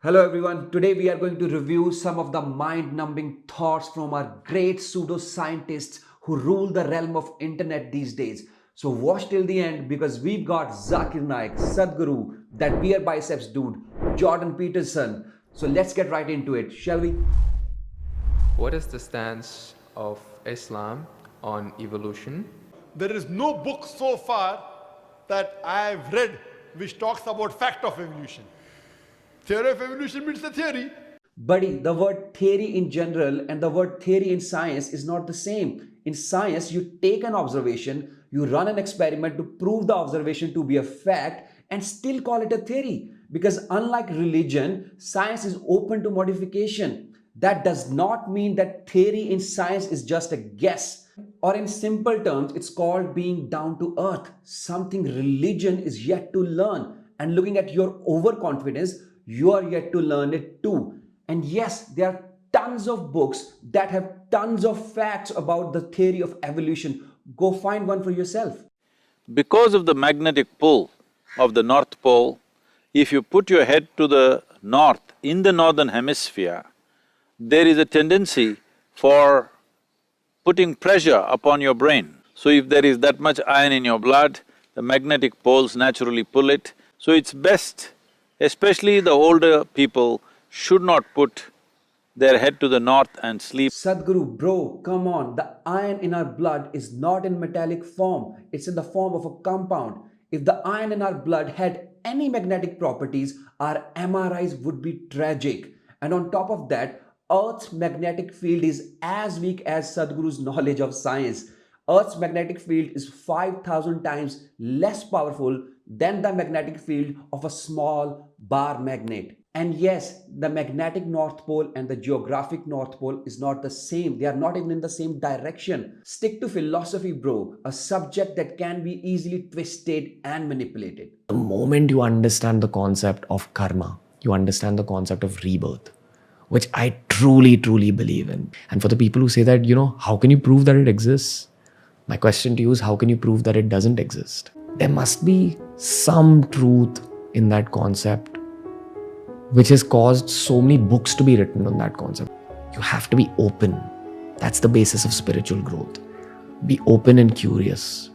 Hello everyone, today we are going to review some of the mind-numbing thoughts from our great pseudo-scientists who rule the realm of internet these days. So watch till the end because we've got Zakir Naik, Sadhguru, that Beer Biceps dude, Jodan Peterson. So let's get right into it, shall we? What is the stance of Islam on evolution? There is no book so far that I have read which talks about fact of evolution. Theory of evolution means the theory. Buddy, the word theory in general and the word theory in science is not the same. In science, you take an observation, you run an experiment to prove the observation to be a fact and still call it a theory. Because unlike religion, science is open to modification. That does not mean that theory in science is just a guess. Or in simple terms, it's called being down to earth. Something religion is yet to learn. And looking at your overconfidence, you are yet to learn it too. And yes, there are tons of books that have tons of facts about the theory of evolution. Go find one for yourself. Because of the magnetic pull of the North Pole, if you put your head to the north, in the northern hemisphere, there is a tendency for putting pressure upon your brain. So if there is that much iron in your blood, the magnetic poles naturally pull it. So it's best, especially the older people, should not put their head to the north and sleep. Sadhguru, bro, come on. The iron in our blood is not in metallic form. It's in the form of a compound. If the iron in our blood had any magnetic properties, our MRIs would be tragic. And on top of that, Earth's magnetic field is as weak as Sadhguru's knowledge of science. Earth's magnetic field is 5,000 times less powerful than the magnetic field of a small bar magnet. And yes, the magnetic North Pole and the geographic North Pole is not the same. They are not even in the same direction. Stick to philosophy, bro, a subject that can be easily twisted and manipulated. The moment you understand the concept of karma, you understand the concept of rebirth, which I truly believe in. And for the people who say that, how can you prove that it exists? My question to you is, how can you prove that it doesn't exist? There must be some truth in that concept, which has caused so many books to be written on that concept. You have to be open. That's the basis of spiritual growth. Be open and curious.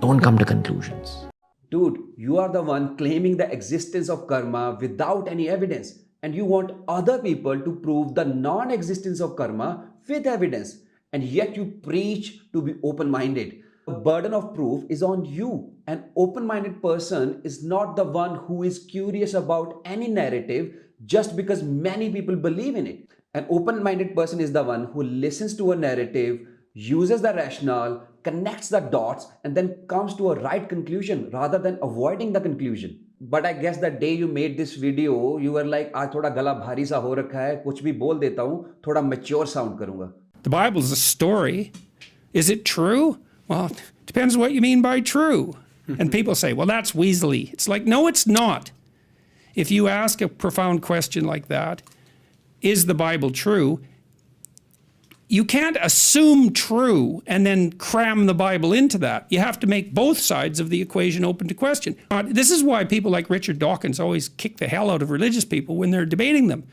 Don't come to conclusions. Dude, you are the one claiming the existence of karma without any evidence. And you want other people to prove the non-existence of karma with evidence. And yet you preach to be open-minded. The burden of proof is on you. An open-minded person is not the one who is curious about any narrative just because many people believe in it. An open-minded person is the one who listens to a narrative, uses the rationale, connects the dots, and then comes to a right conclusion rather than avoiding the conclusion. But I guess the day you made this video, you were like, आज थोड़ा गला भारी सा हो रखा है, कुछ भी बोल देता हूँ, थोड़ा mature sound करूँगा. The Bible is a story. Is it true? Well, depends what you mean by true. And people say, well, that's weaselly. It's like, no, it's not. If you ask a profound question like that, is the Bible true? You can't assume true and then cram the Bible into that. You have to make both sides of the equation open to question. This is why people like Richard Dawkins always kick the hell out of religious people when they're debating them.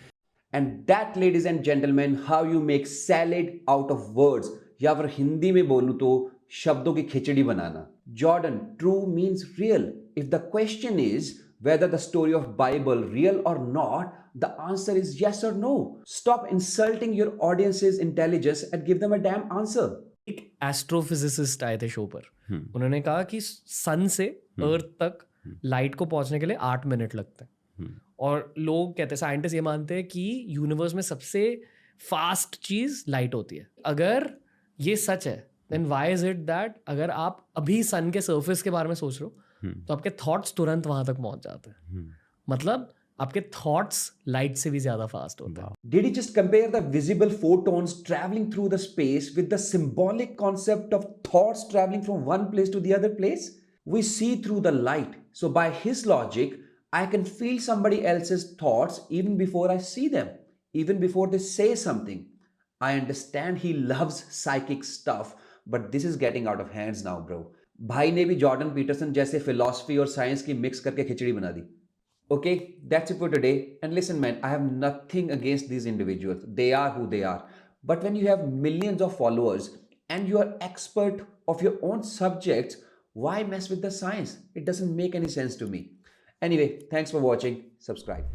And that, ladies and gentlemen, how you make salad out of words. या फिर हिंदी में बोलूं तो शब्दों की खिचड़ी बनाना. Jordan, true means real. If the question is whether the story of Bible real or not, the answer is yes or no. Stop insulting your audience's intelligence and give them a damn answer. एक astrophysicist आए थे show पर. उन्होंने कहा कि सन से अर्थ तक light को पहुंचने के लिए 8 मिनट लगते हैं. और लोग कहते हैं, साइंटिस्ट ये मानते हैं कि यूनिवर्स में सबसे फास्ट चीज लाइट होती है. अगर ये सच है, then why is it that अगर आप अभी सन के सरफेस के बारे में सोच रहे हो तो आपके थॉट्स तुरंत वहां तक पहुंच जाते हैं. मतलब आपके थॉट्स लाइट से भी ज्यादा फास्ट होते हैं. Did he just compare the visible photons traveling through the space with the symbolic concept of thoughts traveling from one place to the other place? We see through the light. So by his logic, I can feel somebody else's thoughts even before I see them, even before they say something. I understand he loves psychic stuff, but this is getting out of hands now, bro. भाई ने भी Jordan Peterson जैसे philosophy और science की mix करके खिचड़ी बना दी. Okay, that's it for today. And listen, man, I have nothing against these individuals. They are who they are. But when you have millions of followers and you are expert of your own subjects, why mess with the science? It doesn't make any sense to me. Anyway, thanks for watching. Subscribe.